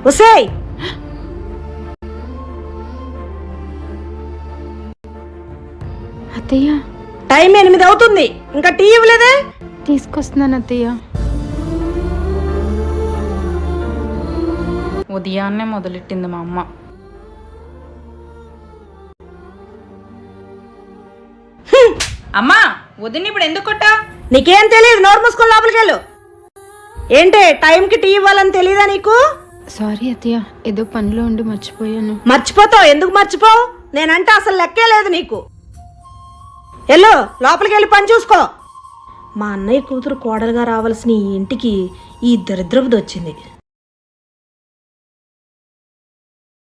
ఒసేయ్, అత్తయ్య టైం 8 అవుతుంది, ఇంకా టీ ఇవ్వలేదే? తీసుకొస్తున్నాను అత్తయ్య. ఉదయాన్నే మొదలెట్టింది మా అమ్మ. అమ్మా, వదిన ఇప్పుడు ఎందుకు కొట్టా? నీకేం తెలియదు, నోరు మూసుకొని లోపలికి వెళ్ళు. ఏంటే టైంకి టీ ఇవ్వాలని తెలీదా నీకు? సారీ అత్తయ్య, ఏదో పనిలో ఉండి మర్చిపోయాను. మర్చిపోతావు, ఎందుకు మర్చిపోవు? నేనంటే అసలు లెక్కే లేదు నీకు. వెళ్ళు, లోపలికి వెళ్ళి పని చూసుకో. మా అన్నయ్య కూతురు కోడలుగా రావాల్సిన ఈ ఇంటికి ఈ దరిద్రపుది వచ్చింది.